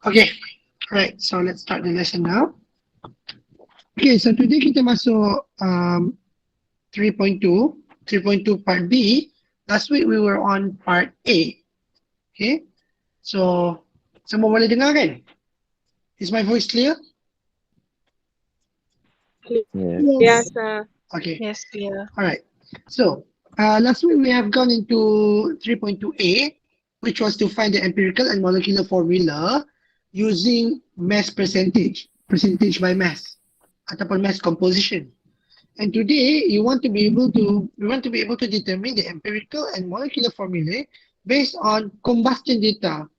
Okay, right. So let's start the lesson now. Okay, so today kita masuk 3.2, 3.2 part B. Last week we were on part A. Okay, so semua boleh dengar kan? Is my voice clear? Yes. Yes. Okay, Yes, yeah. all right. So last week we have gone into 3.2A, which was to find the empirical and molecular formula using mass percentage by mass, ataupun mass composition. And today we want to be able to determine the empirical and molecular formulae based on combustion data.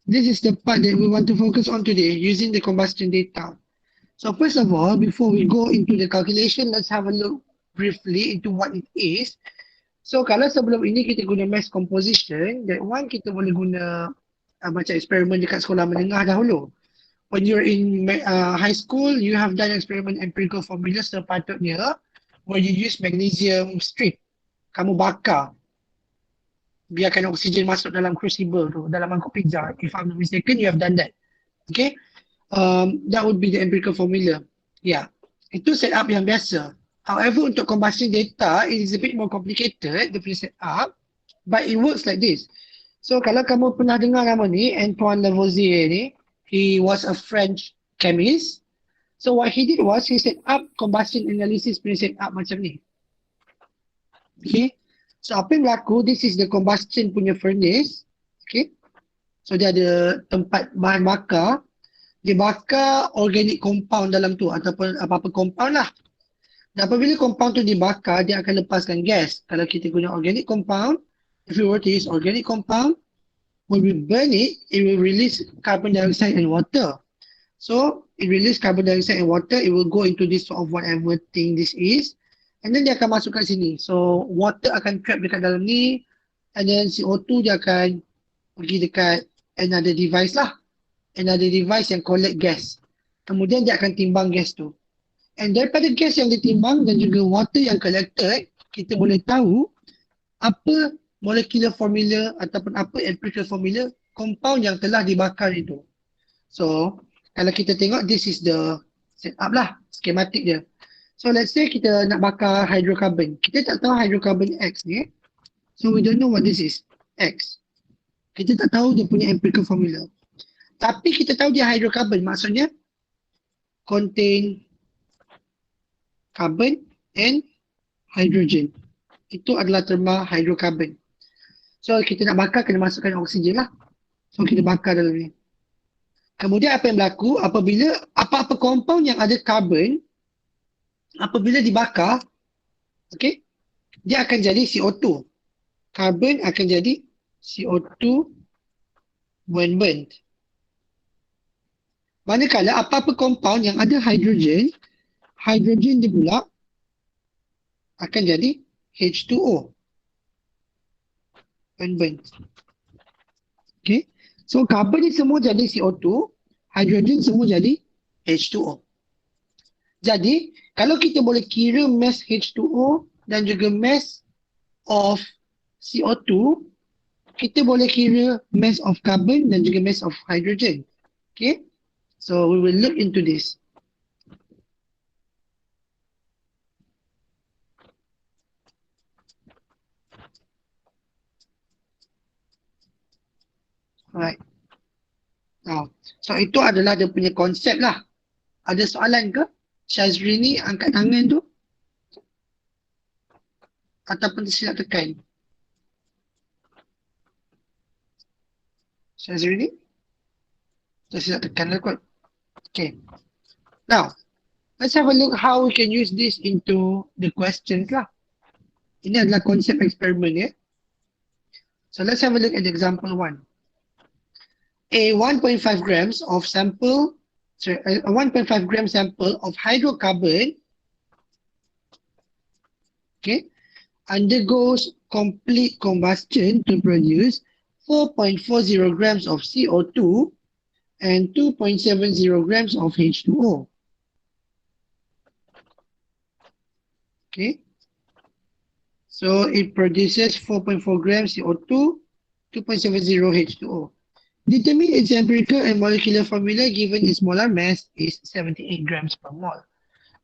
This is the part that we want to focus on today, using the combustion data. So first of all, before we go into the calculation, let's have a look briefly into what it is. So kalau sebelum ini kita guna mass composition, that one kita boleh guna macam eksperimen dekat sekolah menengah dahulu. When you're in high school, you have done experiment empirical formula sepatutnya where you use magnesium strip. Kamu bakar. Biarkan oksigen masuk dalam crucible tu, dalam mangkuk pizza. If I'm not mistaken, you have done that. Okay? That would be the empirical formula. Yeah. Itu setup yang biasa. However, untuk combustion data, it is a bit more complicated, the setup. But it works like this. So, kalau kamu pernah dengar nama ni, Antoine Lavoisier ni, he was a French chemist. So what he did was he set up combustion analysis punya set up macam ni. Okay. So apa yang berlaku, this is the combustion punya furnace. Okay. So dia ada tempat bahan bakar. Dia bakar organic compound dalam tu ataupun apa-apa compound lah. Dan apabila compound tu dibakar, dia akan lepaskan gas. Kalau kita guna organic compound, if we were to use organic compound, when we burn it, it will release carbon dioxide and water. So, it release carbon dioxide and water, it will go into this sort of whatever thing this is. And then dia akan masuk kat sini. So, water akan trap dekat dalam ni. And then CO2 dia akan pergi dekat another device lah. Another device yang collect gas. Kemudian dia akan timbang gas tu. And daripada gas yang ditimbang dan juga water yang collected, kita boleh tahu apa molecular formula ataupun apa empirical formula compound yang telah dibakar itu. So, kalau kita tengok, this is the setup lah, schematic dia. So, let's say kita nak bakar hydrocarbon. Kita tak tahu hydrocarbon X ni. So, we don't know what this is, X. Kita tak tahu dia punya empirical formula. Tapi kita tahu dia hydrocarbon, maksudnya contain carbon and hydrogen. Itu adalah terma hydrocarbon. So, kita nak bakar, kena masukkan oksigen lah. So, kita bakar dalam ni. Kemudian apa yang berlaku apabila apa-apa compound yang ada carbon, apabila dibakar, okay, dia akan jadi CO2. Carbon akan jadi CO2 when burnt. Manakala apa-apa compound yang ada hydrogen, hydrogen dia pula akan jadi H2O when burnt. Okay. So carbon ni semua jadi CO2, hydrogen semua jadi H2O. Jadi, kalau kita boleh kira mass H2O dan juga mass of CO2, kita boleh kira mass of carbon dan juga mass of hydrogen. Okay? So, we will look into this. Alright. Now, so itu adalah dia punya konsep lah. Ada soalan ke? Syazrini angkat tangan tu? Ataupun sila tekan? Syazrini? Sila tekan lah kot. Okay. Now, let's have a look how we can use this into the questions lah. Ini adalah konsep eksperimen ya. So let's have a look at example 1. A 1.5 grams of sample, a 1.5 gram sample of hydrocarbon, okay, undergoes complete combustion to produce 4.40 grams of CO2 and 2.70 grams of H2O. Okay, so it produces 4.4 grams CO2, 2.70 H2O. Determine its empirical and molecular formula given its molar mass is 78 grams per mole.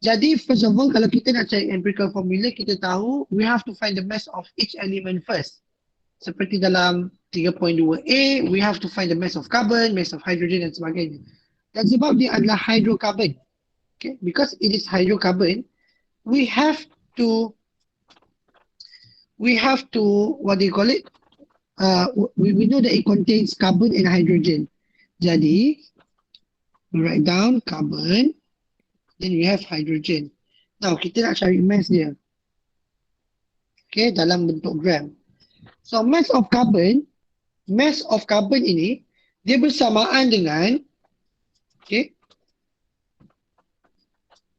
Jadi first of all, kalau kita nak cari empirical formula, kita tahu we have to find the mass of each element first. Seperti dalam 3.2a, we have to find the mass of carbon, mass of hydrogen dan sebagainya. Dan sebab dia adalah hydrocarbon, okay, because it is hydrocarbon, we have to what do you call it? We know that it contains carbon and hydrogen. Jadi we write down carbon, then we have hydrogen. Now kita nak cari mass dia, okay, dalam bentuk gram. So mass of carbon ini dia bersamaan dengan, okay,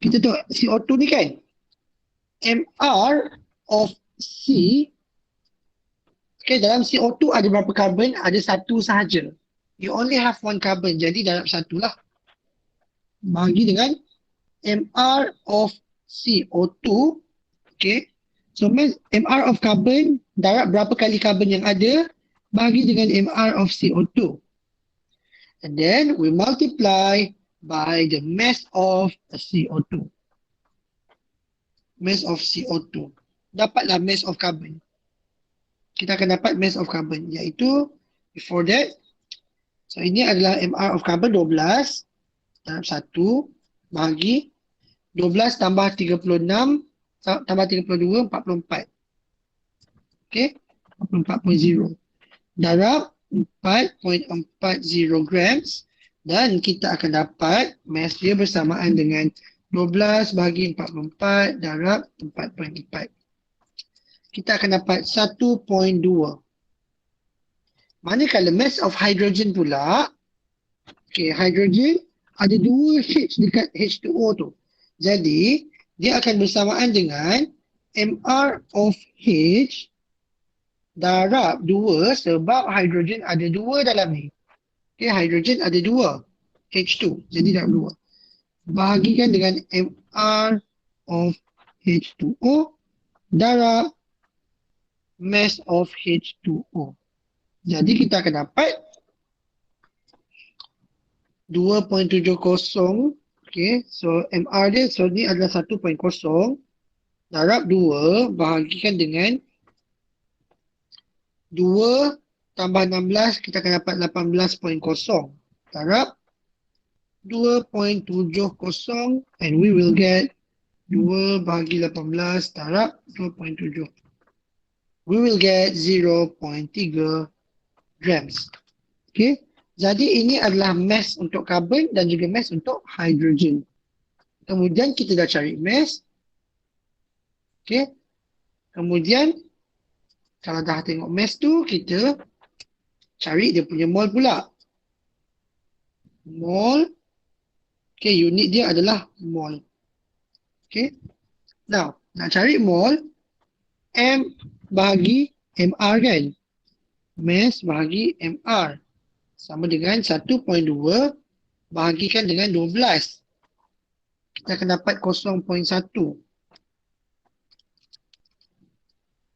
kita tahu CO2 ni kan, MR of C, okay, dalam CO2 ada berapa carbon? Ada satu sahaja. You only have one carbon, jadi darab satu lah. Bagi dengan MR of CO2, okay. So MR of carbon, darab berapa kali carbon yang ada, bagi dengan MR of CO2. And then we multiply by the mass of CO2. Mass of CO2. Dapatlah mass of carbon. Kita akan dapat mass of carbon, iaitu before that, so ini adalah MR of carbon 12 darab 1 bahagi 12 tambah 36 tambah 32, 44. Okay, 44.0 darab 4.40 grams, dan kita akan dapat mass dia bersamaan dengan 12 bahagi 44 darab 4.4. Kita akan dapat 1.2. Manakala mass of hydrogen pula, okay, hydrogen ada 2 H dekat H2O tu. Jadi, dia akan bersamaan dengan MR of H darab 2, sebab hydrogen ada 2 dalam ni. Okay, hydrogen ada 2. H2. Jadi darab 2. Bahagikan dengan MR of H2O darab mass of H2O. Jadi kita akan dapat 2.70. Okay, so MR dia, so ni adalah 1.0 darab 2 bahagikan dengan 2 tambah 16, kita akan dapat 18.0 darab 2.70, and we will get 2 bahagi 18 darab 2.7. We will get 0.3 grams. Okay. Jadi ini adalah mass untuk carbon dan juga mass untuk hydrogen. Kemudian kita dah cari mass. Okay. Kemudian kalau dah tengok mass tu, kita cari dia punya mol pula. Mol. Okay, unit dia adalah mol. Okay. Now, nak cari mol, M bahagi MR kan. Mass bahagi MR. Sama dengan 1.2 bahagikan dengan 12. Kita akan dapat 0.1.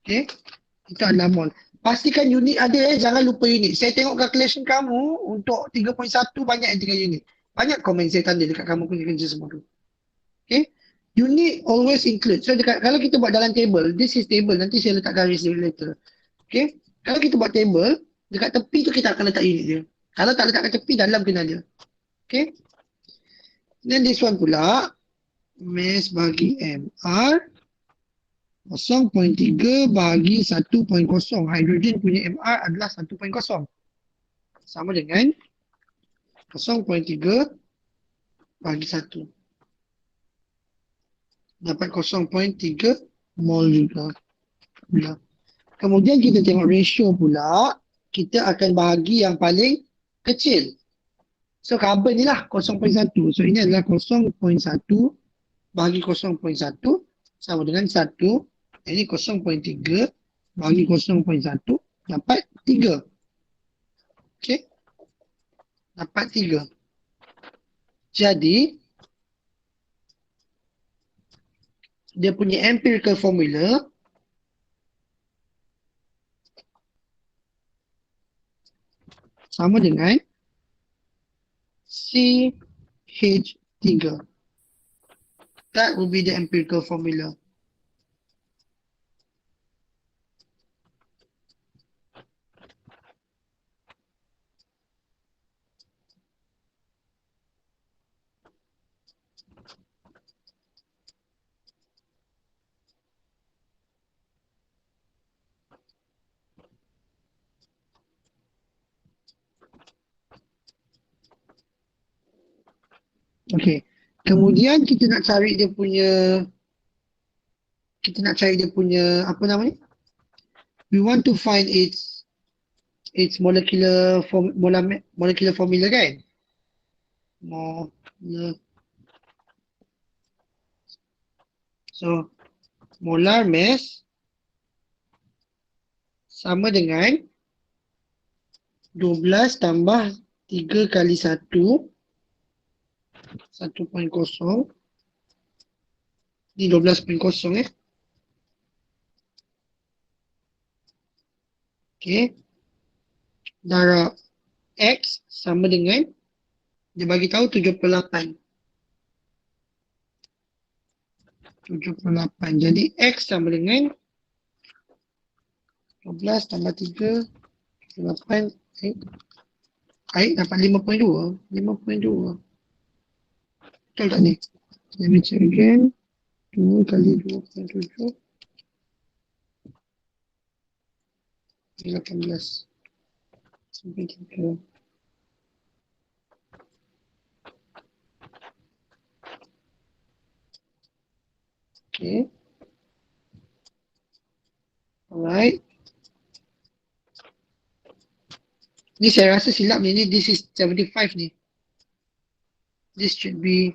Okay. Itu adalah mol. Pastikan unit ada jangan lupa unit. Saya tengok calculation kamu untuk 3.1 banyak yang tinggal unit. Banyak komen saya tanda dekat kamu punya kerja semua tu. Okay. Unit always include. So kalau kita buat dalam table, this is table. Nanti saya letak garis dia later. Okay. Kalau kita buat table, dekat tepi tu kita akan letak unit dia. Kalau tak letak kat tepi, dalam kena ada. Okay. Then this one pula, mass bagi MR, 0.3 bagi 1.0. Hydrogen punya MR adalah 1.0. Sama dengan 0.3 bagi 1. Dapat 0.3 mol juga. Kemudian kita tengok ratio pula, kita akan bahagi yang paling kecil. So carbon ni lah 0.1. So ini adalah 0.1 bagi 0.1 sama dengan 1. Ini 0.3 bagi 0.1 dapat 3. Okay. Dapat 3. Jadi dia punya empirical formula sama dengan CH3. That will be the empirical formula. Okay. Kemudian kita nak cari dia punya apa nama ni? We want to find its molecular formula kan? So molar mass sama dengan 12 tambah 3 kali 1 1.0. Ni 12.0 Okay. Darab X sama dengan, dia bagi tahu 78. 78. Jadi X sama dengan 12 tambah 3, 8. Aik dapat 5.2. 5.2. Betul tak ni? Let me check again. 2 kali 2.7. 18. Sampai 3. Okay. Alright. Ni saya rasa silap ni. This is 75 ni. This should be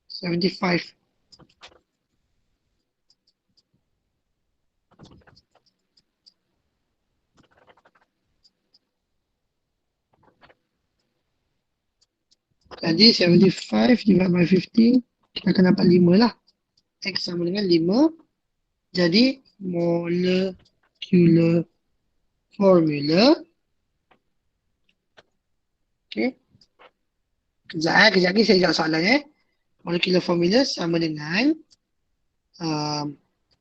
75. Jadi 75 divided by 50, kita akan dapat 5 lah. X sama dengan 5. Jadi molecular formula. Okay. Kejap lagi saya jawab soalan Molecular formula sama dengan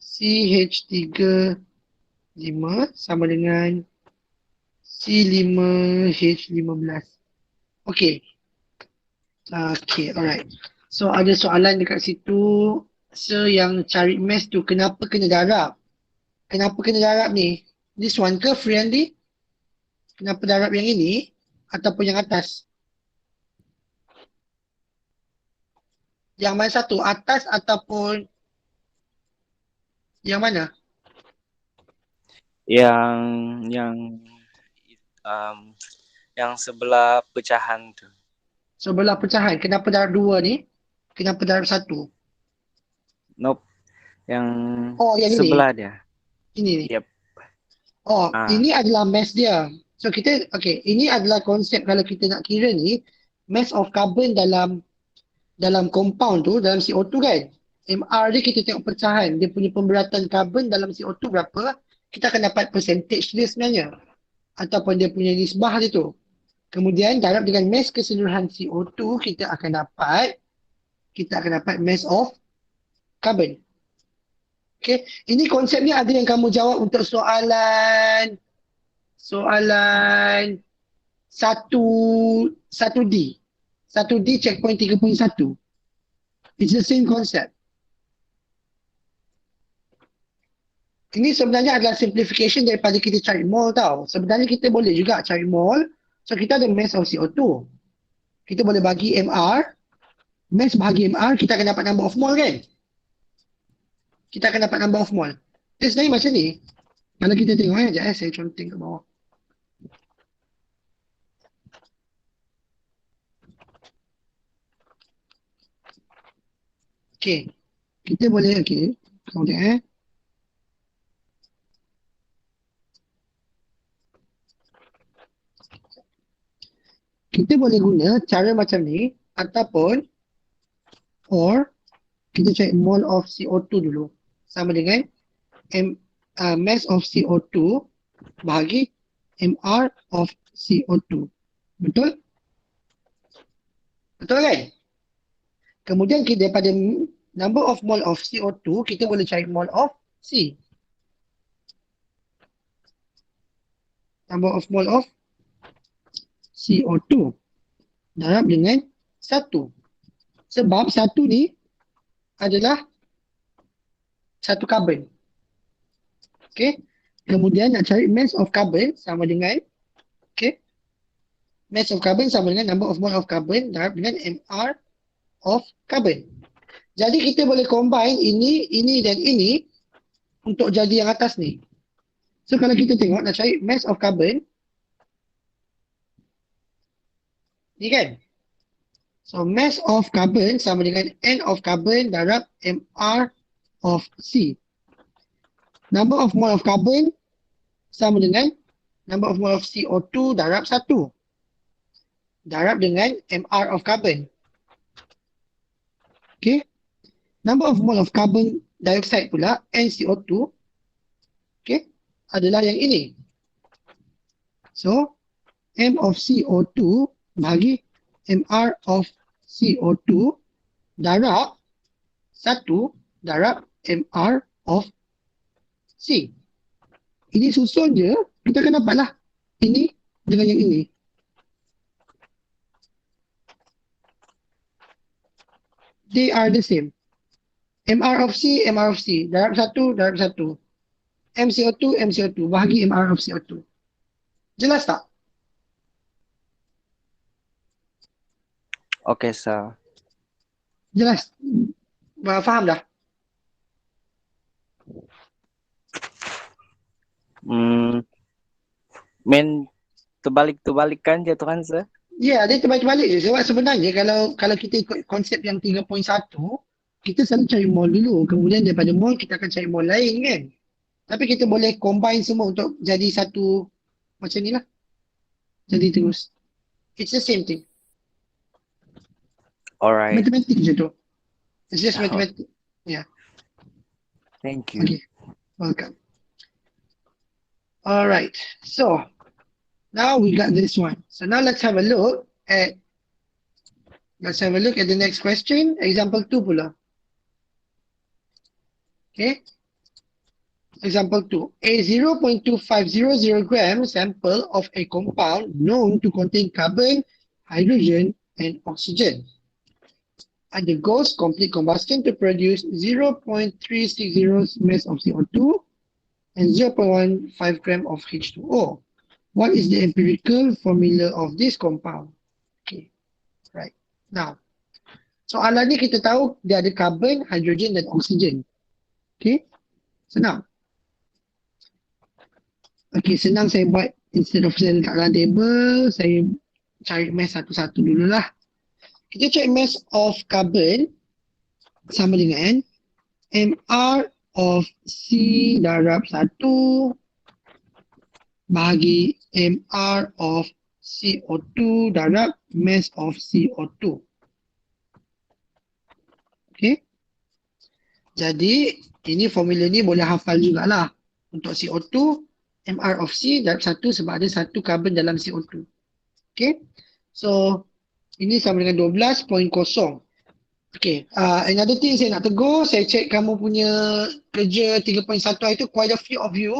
CH3 5 sama dengan C5H15. Okay. Okay, alright. So ada soalan dekat situ. So yang cari mass tu kenapa kena darab? Kenapa kena darab ni? This one ke friendly? Kenapa darab yang ini ataupun yang atas? Yang mana satu? Atas ataupun yang mana? Yang sebelah pecahan tu. Sebelah pecahan. Kenapa darab 2 ni? Kenapa darab 1? Nope. Yang ini? sebelah dia. Ini ni? Yep. Ini adalah mass dia. So kita, okay, ini adalah konsep kalau kita nak kira ni, mass of carbon dalam compound tu, dalam CO2 kan. MR dia kita tengok pecahan, dia punya pemberatan karbon dalam CO2 berapa, kita akan dapat percentage dia sebenarnya. Ataupun dia punya nisbah dia tu. Kemudian darab dengan mass keseluruhan CO2, kita akan dapat mass of carbon. Okay, ini konsep ni ada yang kamu jawab untuk soalan 1D. 1D checkpoint 3.1. It's the same concept. Ini sebenarnya adalah simplification daripada kita cari mol tau. Sebenarnya kita boleh juga cari mol. So kita ada mass of CO2. Kita boleh bagi MR. Mass bahagi MR, kita akan dapat number of mol kan? Kita akan dapat number of mol. Dia sebenarnya macam ni. Kalau kita tengok sekejap saya conteng ke bawah. Okay. Kita boleh, okay. Kemudian kita boleh guna cara macam ni ataupun or kita cari mole of CO2 dulu sama dengan mass of CO2 bahagi MR of CO2. Betul? Betul kan? Kemudian kita daripada number of mole of CO2, kita boleh cari mole of C. Number of mole of CO2 darab dengan 1. Sebab 1 ni adalah satu karbon. Okay. Kemudian nak cari mass of carbon sama dengan, okay, mass of carbon sama dengan number of mole of carbon darab dengan MR of carbon. Jadi kita boleh combine ini dan ini untuk jadi yang atas ni. So kalau kita tengok nak cari mass of carbon, ni kan? So mass of carbon sama dengan N of carbon darab MR of C. Number of mole of carbon sama dengan number of mole of CO2 darab 1. Darab dengan MR of carbon. Okay. Number of mole of carbon dioxide pula, NCO2, okay, adalah yang ini. So, M of CO2 bagi MR of CO2 darab 1 darab MR of C. Ini susun je, kita akan dapatlah ini dengan yang ini. They are the same. MR of C, MR of C. Darab 1, darab 1. MCO2, MCO2. Bahagi MR of CO2. Jelas tak? Okay, sir. Jelas. Faham dah? Main terbalik-terbalikan je tu kan, sir? Ya, dia terbalik-balik je. Sebab sebenarnya kalau kita ikut konsep yang 3.1, kita selalu cari mol dulu. Kemudian daripada mol, kita akan cari mol lain kan. Tapi kita boleh combine semua untuk jadi satu macam ni lah. Jadi terus. It's the same thing. Alright. Matematik je tu. It's just mathematics. Yeah. Thank you. Okay. Welcome. Alright. So, now we got this one. So now let's have a look at the next question. Example 2 pula. Okay. Example 2. A 0.2500 gram sample of a compound known to contain carbon, hydrogen, and oxygen undergoes complete combustion to produce 0.360 mass of CO2 and 0.15 gram of H2O. What is the empirical formula of this compound? Okay, right. Now, soalan ni kita tahu dia ada carbon, hydrogen dan oksigen. Okay, senang. Okay, senang saya buat, instead of saya letak dalam table, saya cari mass satu-satu dululah. Kita cari mass of carbon sama dengan MR of C darab 1 bahagi MR of CO2 darab mass of CO2. Okay. Jadi, ini formula ni boleh hafal jugalah. Untuk CO2, MR of C darab 1 sebab ada satu carbon dalam CO2. Okay. So, ini sama dengan 12.0. Okay. Another thing saya nak tegur, saya check kamu punya kerja 3.1 itu, quite a few of you,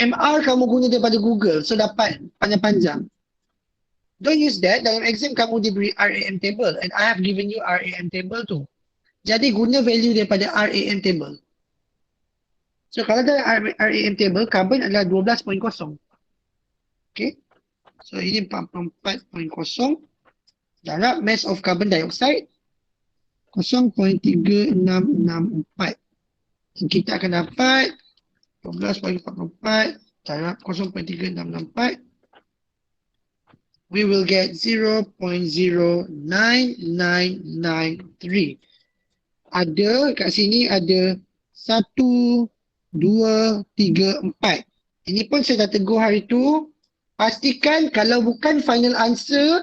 MR kamu guna daripada Google, so dapat panjang-panjang. Don't use that. Dalam exam kamu diberi RAM table and I have given you RAM table tu. Jadi guna value daripada RAM table. So kalau ada RAM table, carbon adalah 12.0. Okay. So ini 44.0 darab mass of carbon dioxide 0.3664. Kita akan dapat 12.44 darab 0.3664. We will get 0.09993. Ada kat sini ada 1, 2, 3, 4. Ini pun saya dah tegur hari tu. Pastikan kalau bukan final answer,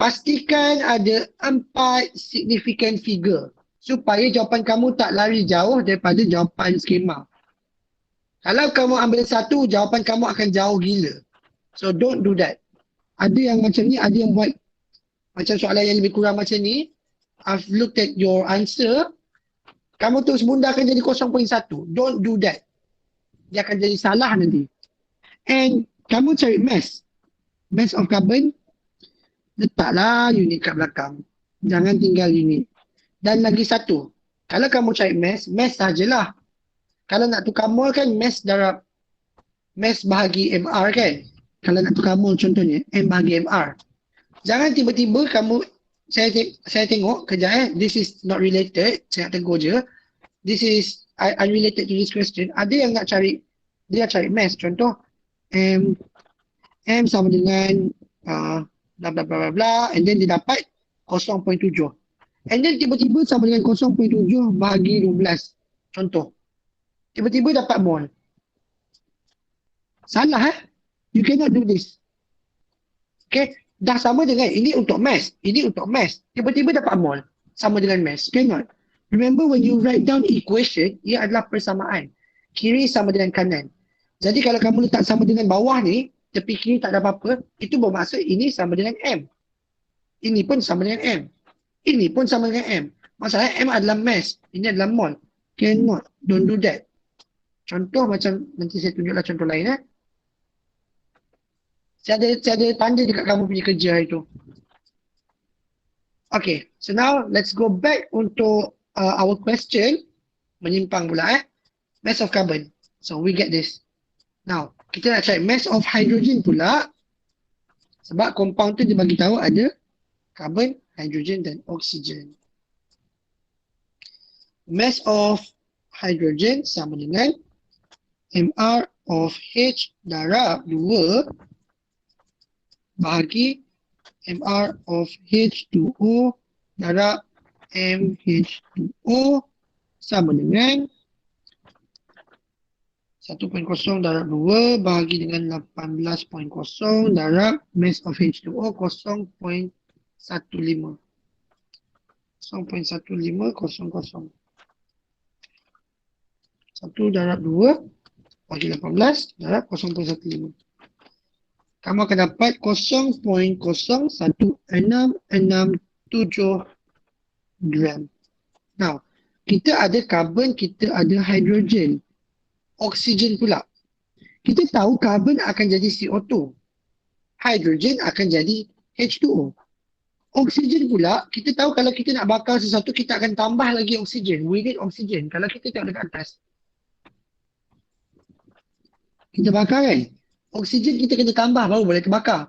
pastikan ada 4 significant figure supaya jawapan kamu tak lari jauh daripada jawapan skema. Kalau kamu ambil satu, jawapan kamu akan jauh gila. So don't do that. Ada yang macam ni, ada yang buat macam soalan yang lebih kurang macam ni. I've looked at your answer. Kamu terus bunda akan jadi 0.1. Don't do that. Dia akan jadi salah nanti. And kamu cari mass. Mass of carbon, letaklah unit kat belakang. Jangan tinggal unit. Dan lagi satu, kalau kamu cari mass sajalah. Kalau nak tukar mol kan mass darab mass bahagi MR kan. Kalau nak tukar mol contohnya, M bahagi MR. Jangan tiba-tiba kamu, saya tengok kejap this is not related, saya nak tegur je. This is unrelated to this question. Ada yang nak cari, dia cari mass, contoh M sama dengan bla bla bla bla bla, and then dia dapat 0.7. And then tiba-tiba sama dengan 0.7 bahagi 12. Contoh. Tiba-tiba dapat mol. Salah You cannot do this. Okay. Dah sama dengan ini untuk mass. Ini untuk mass. Tiba-tiba dapat mol. Sama dengan mass. Cannot. Remember when you write down equation, ia adalah persamaan. Kiri sama dengan kanan. Jadi kalau kamu letak sama dengan bawah ni, tepi kiri tak ada apa-apa, itu bermaksud ini sama dengan M. Ini pun sama dengan M. Ini pun sama dengan M. Masalahnya M adalah mass. Ini adalah mol. Cannot. Don't do that. Contoh macam, nanti saya tunjuklah contoh lain Saya ada tanda dekat kamu punya kerja itu. Okay, so now let's go back untuk our question. Menyimpang pula Mass of carbon. So we get this. Now, kita nak cari mass of hydrogen pula. Sebab compound tu dia bagi tahu ada carbon, hydrogen dan oksigen. Mass of hydrogen sama dengan MR of H darab 2 bahagi MR of H2O darab MH2O sama dengan 1.0 darab 2 bahagi dengan 18.0 darab mass of H2O 0.15. 0.1500. 1 darab 2 bagi 18 darab 0.15. Kamu akan dapat 0.016667 gram. Now, kita ada carbon, kita ada hydrogen. Oksigen pula. Kita tahu carbon akan jadi CO2. Hydrogen akan jadi H2O. Oksigen pula, kita tahu kalau kita nak bakar sesuatu, kita akan tambah lagi oksigen. We need oksigen. Kalau kita tengok dekat atas. Kita bakar kan? Oksigen kita kena tambah baru boleh terbakar.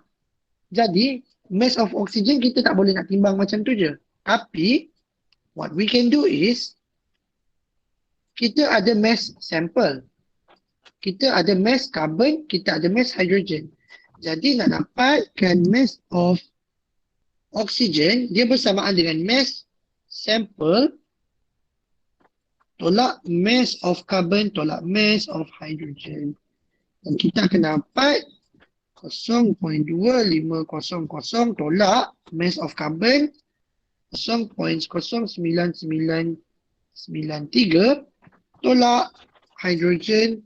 Jadi, mass of oksigen kita tak boleh nak timbang macam tu je. Tapi, what we can do is, kita ada mass sample. Kita ada mass carbon, kita ada mass hydrogen. Jadi, nak dapatkan mass of oksigen, dia bersamaan dengan mass sample tolak mass of carbon tolak mass of hydrogen. Dan kita akan dapat 0.2500 tolak mass of carbon 0.09993 tolak hydrogen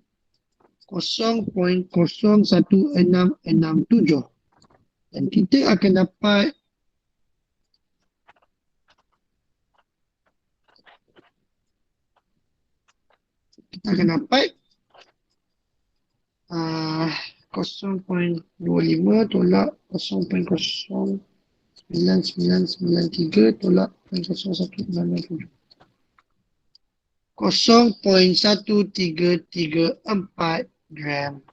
0.01667. Dan kita akan dapat uh, 0.25 tolak 0.09993 tolak 0.01667. 0.1334 gram.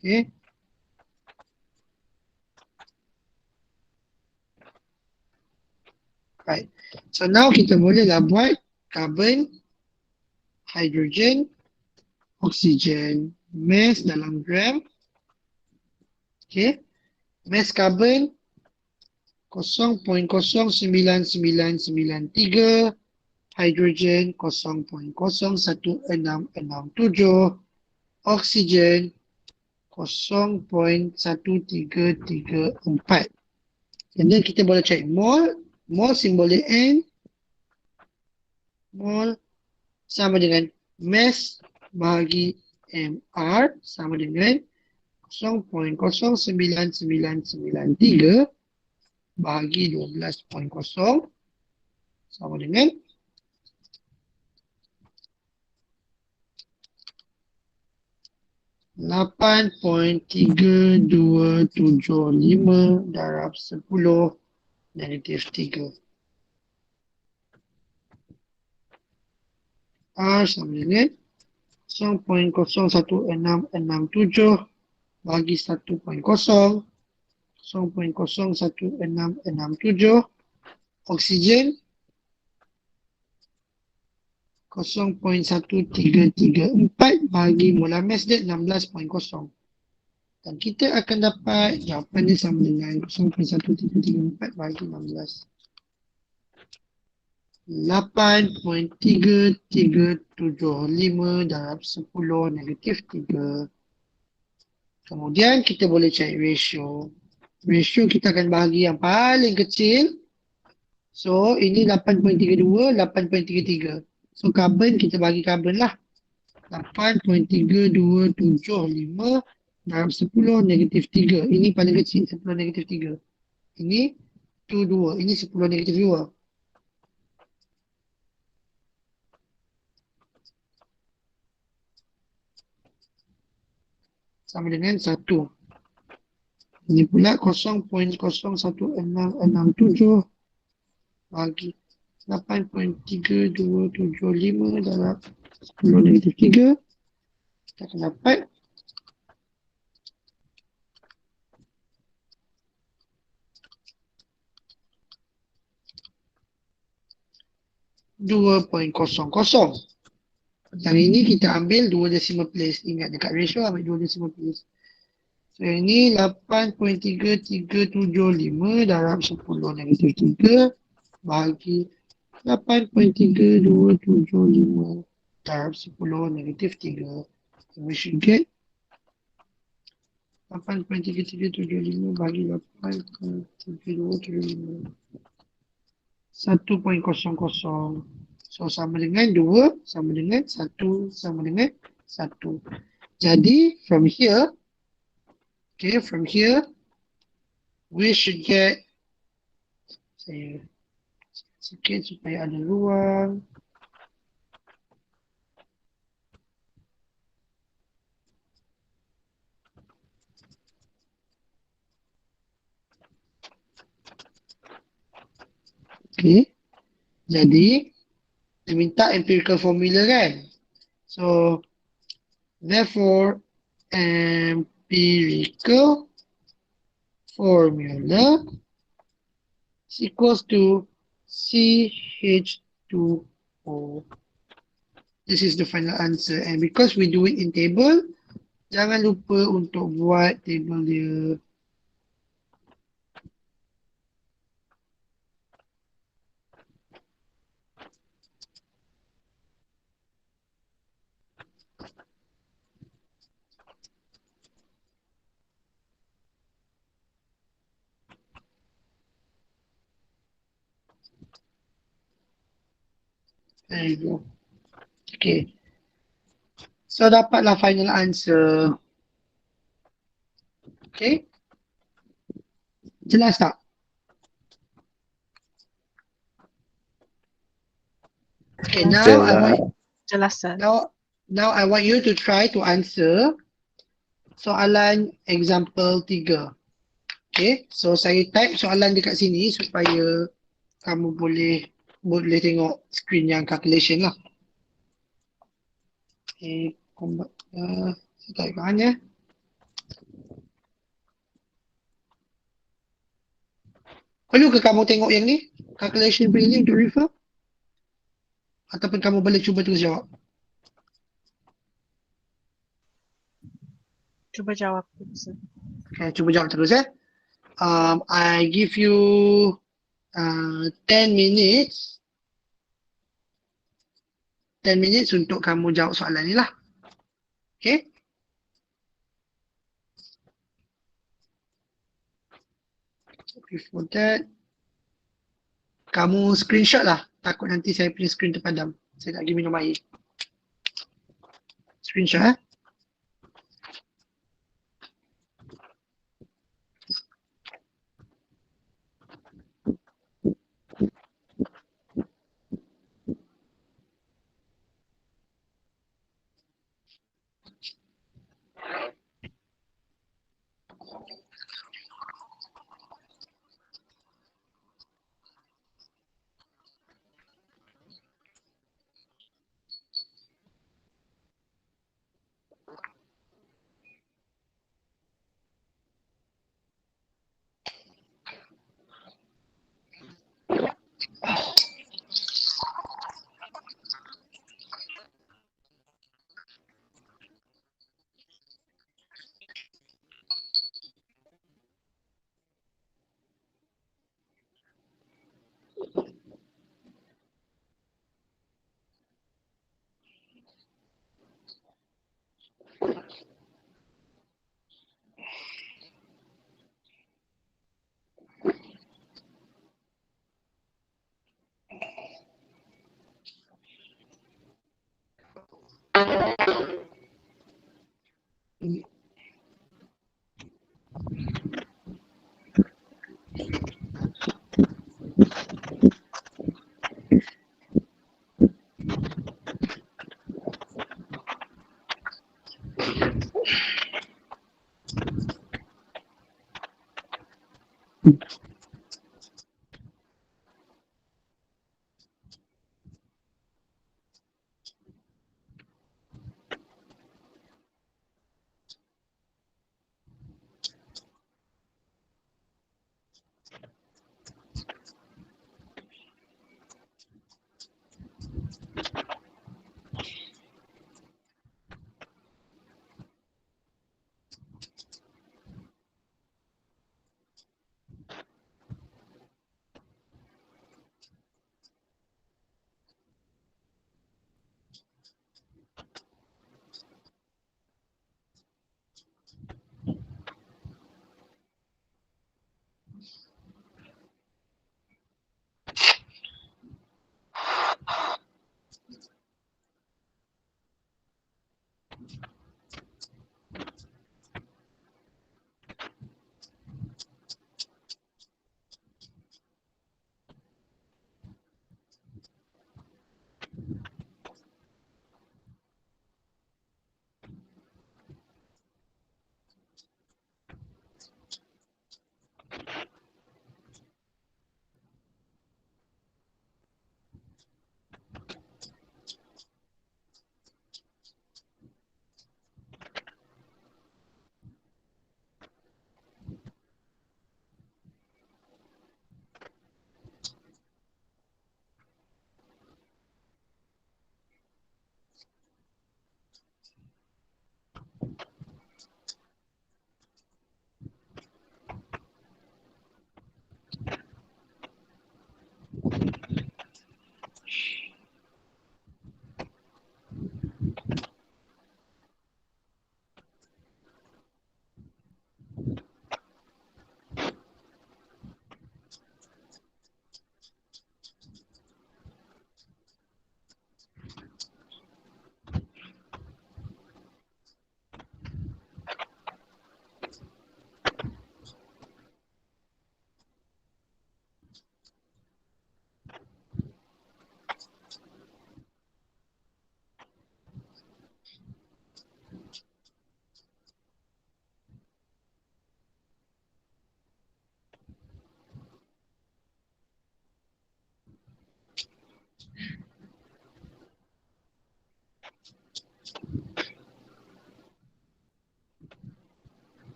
Okay. Right. So now kita bolehlah buat carbon, hydrogen, oksigen, mass dalam gram. Okay. Mass carbon 0.09993, hydrogen 0.01667, oksigen 0.1334. And then kita boleh cari mol. Mol simbol N. Mol sama dengan mass bahagi MR sama dengan 0.09993 bahagi 12.0 sama dengan 8.3275 darab 10 negatif 3. R sama dengan 0.01667 bagi 1.0, 0.01667, oksigen 0.1334 bagi molar mass dia 16.0. Dan kita akan dapat jawapan dia sama dengan 0.1334 bagi 16. 8.3375 darab 10 negatif 3. Kemudian kita boleh cari ratio. Ratio kita akan bahagi yang paling kecil. So ini 8.32, 8.33. So carbon kita bagi carbon lah. 8.3275 darab 10 negatif 3. Ini paling kecil 10 negatif 3. Ini 2. Ini 10 negatif 2. Sama dengan 1. Ini pula 0.01667 bagi 8.3275 darab 10 negatif 3. Kita akan dapat 2.00. Yang ini kita ambil 2 decimal place. Ingat dekat ratio ambil 2 decimal place. So ini 8.3375 darab 10 negatif 3 bagi 8.3275 darab 10 negatif 3. We should get 8.3375 bagi 8.3275. 1.00. So sama dengan 2 sama dengan 1 sama dengan 1. Jadi from here, okay, from here we should get, saya sikit supaya ada ruang. Okay, jadi dia minta empirical formula kan. So therefore empirical formula is equals to CH2O. This is the final answer, and because we do it in table, jangan lupa untuk buat table dia. There you go. Okay. So dapatlah final answer. Okay. Jelas tak? Okay, Jelas, Sir. now I want you to try to answer soalan example 3. Okay, so saya type soalan dekat sini supaya kamu boleh tengok screen yang calculation lah. Okay, saya type kat mana? Perlu ke kamu tengok yang ni? Calculation punya ni untuk refer? Ataupun kamu boleh cuba terus jawab? Cuba jawab, Sir. Okay, cuba jawab terus I give you 10 minutes. 10 minutes untuk kamu jawab soalan ni lah. Okay? Before that, kamu screenshot lah. Takut nanti saya punya screen terpadam. Saya nak pergi minum air. screenshot.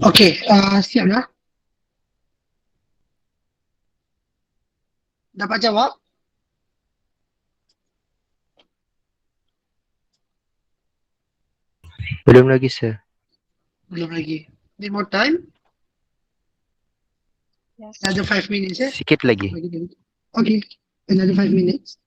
Okey, siap dah? Dapat jawab? Belum lagi, sir. Belum lagi. Need more time? Yes. Another 5 minutes, eh? Sikit lagi. Okay, another 5 minutes.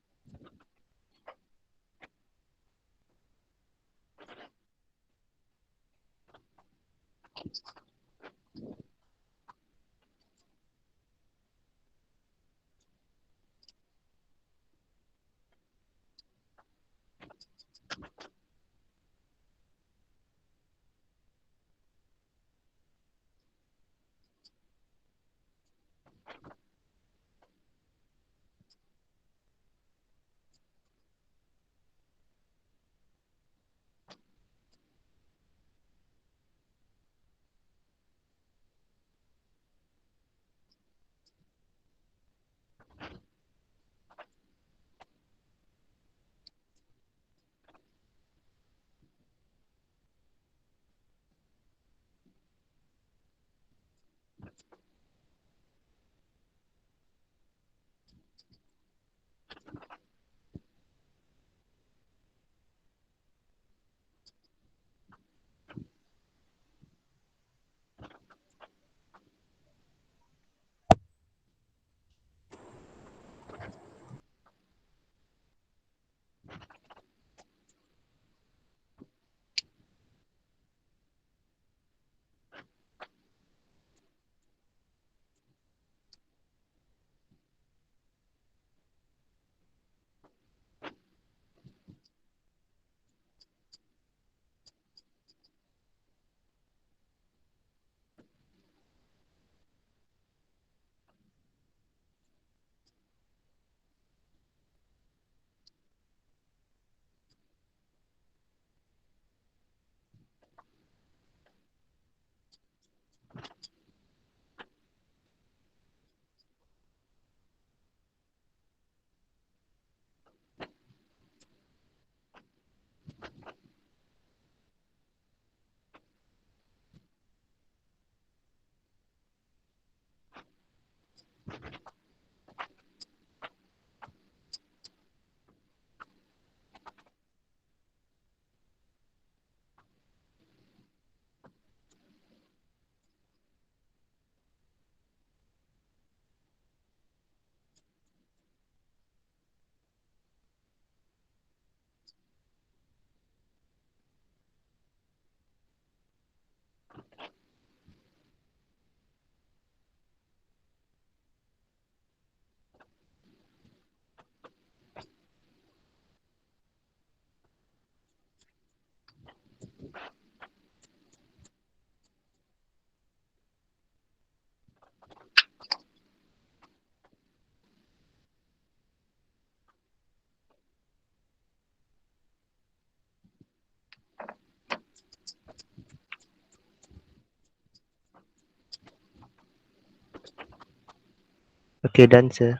Okay, done, sir.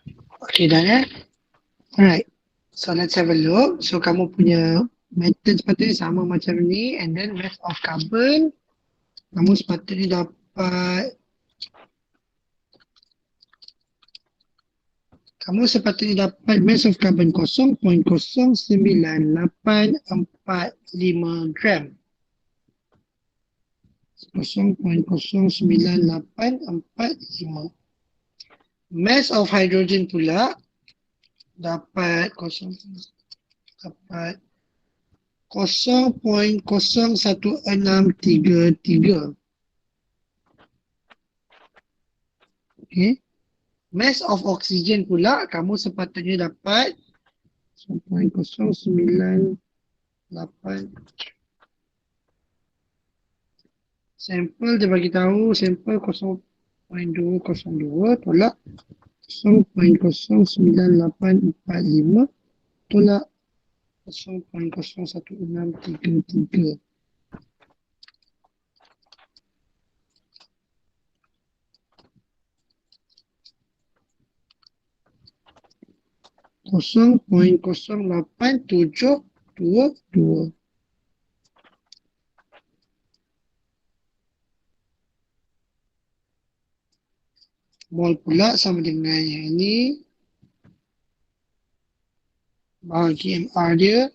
Okay, done, eh? Alright. So let's have a look. So kamu punya method sepatutnya sama macam ni, and then mass of carbon kamu sepatutnya dapat mass of carbon 0.09845 gram. 0.09845. Mass of hydrogen pula dapat 0.01633. Okay. Mass of oxygen pula kamu sepatutnya dapat 0.098. Sampel dia bagi tahu sampel 0.202 tolak 0.09845 tolak 0.01633. Kosong poin 0.0722. Mol pula sama dengan yang ini. Bagi MR dia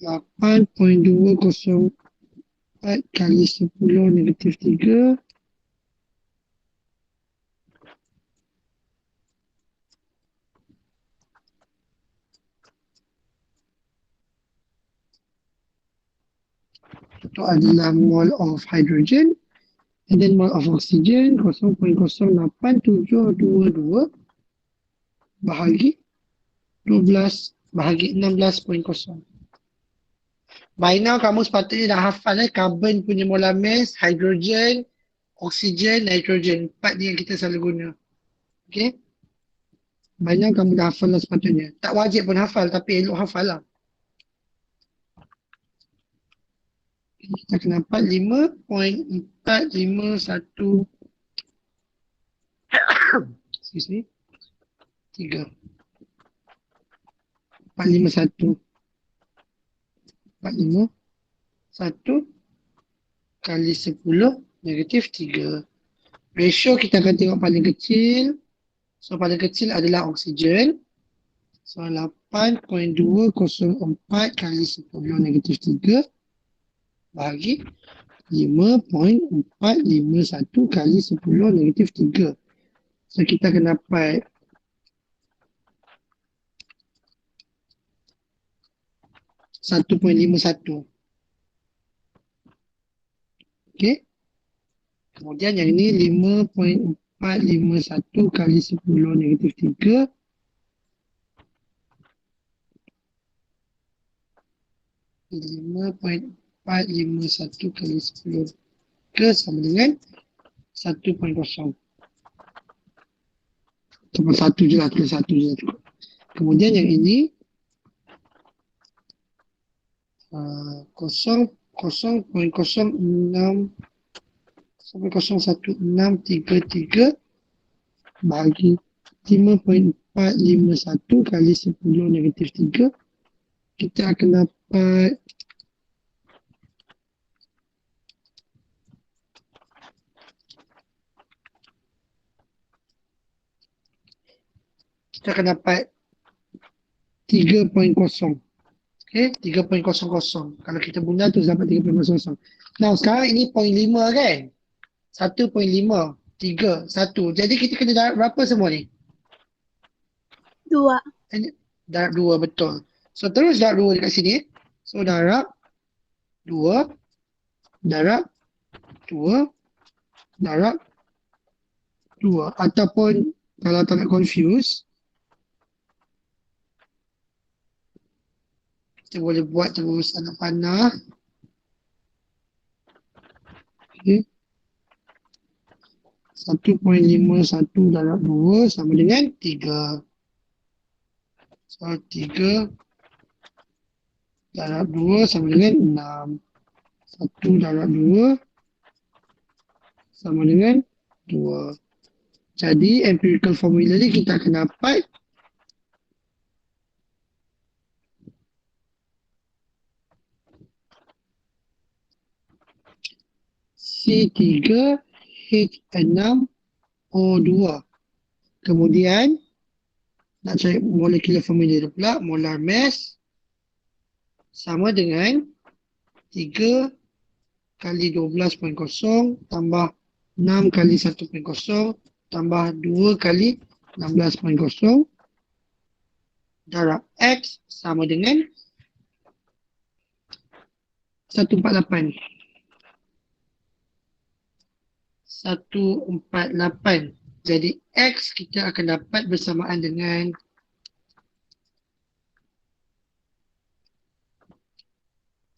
8.204 kali 10 negatif 3 itu adalah mole of hydrogen, and then mole of oxygen 0.0822 bahagi 12 bahagi 16.0. By now kamu sepatutnya dah hafal carbon punya molar mass, hydrogen, oksigen, nitrogen. Empat ni yang kita selalu guna. Okay? By now kamu dah hafal lah sepatutnya. Tak wajib pun hafal tapi elok hafal lah. Kita kena dapat 5.451 excuse me 3 451 451 kali 10 negatif 3. Ratio kita akan tengok paling kecil. So paling kecil adalah oksigen. So 8.204 kali 10 negatif 3 bahagi 5.451 kali 10 negatif 3. So kita akan dapat 1.51. Okay. Kemudian yang ini 5.451 kali 10 negatif 3 5.451 kali 10 ke sama dengan 1.0. Cuma satu je lah, tulis satu je lah cukup. Kemudian yang ini 0.01633 bagi 5.451 kali 10 negatif 3 kita akan dapat kita akan dapat 3.0. Okay, 3.00. Kalau kita guna tu dapat 3.00. Now sekarang ini 0.5 kan? 1.5, 3, 1. Jadi kita kena darab berapa semua ni? 2. Darab 2, betul. So terus darab 2 dekat sini. So darab 2, darab 2, darab 2. Ataupun kalau tak nak confuse, kita boleh buat terus anak panah. Okay. 1.51 darab 2 sama dengan 3. So 3 darab 2 sama dengan 6. 1 darab 2 sama dengan 2. Jadi empirical formula ni kita akan dapat C3H6O2. Kemudian nak cari molecular formula dia pula, molar mass sama dengan 3 kali 12.0 tambah 6 kali 1.0 tambah 2 kali 16.0 darab X sama dengan 148. 148. Jadi X kita akan dapat bersamaan dengan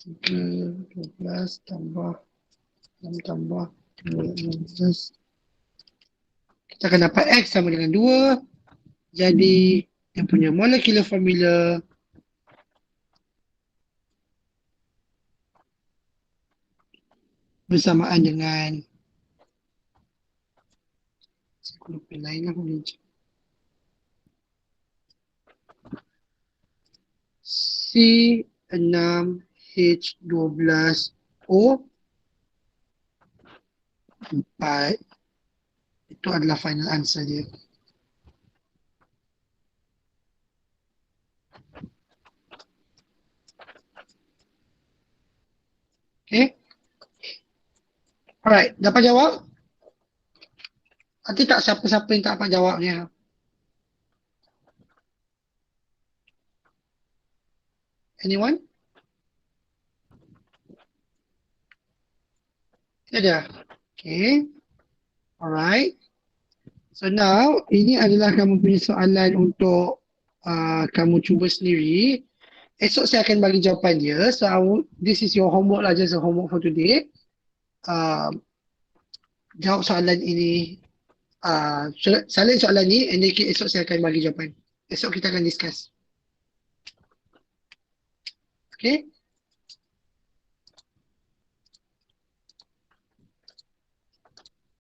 3, 12 tambah 6 tambah 2, 16. Kita akan dapat X sama dengan 2. Jadi yang punya molecular formula bersamaan dengan lupa lain lah boleh cek. C6H12O 4. Itu adalah final answer dia. Okay. Alright, dapat jawab? Nanti tak siapa-siapa yang tak dapat jawabnya. Anyone? Ada? Okay. Alright. So now, ini adalah kamu punya soalan untuk kamu cuba sendiri. Esok saya akan bagi jawapan dia. So, this is your homework lah, just a homework for today. Jawab soalan ini. Salin soalan ni, and then esok saya akan bagi jawapan. Esok kita akan discuss. Okay?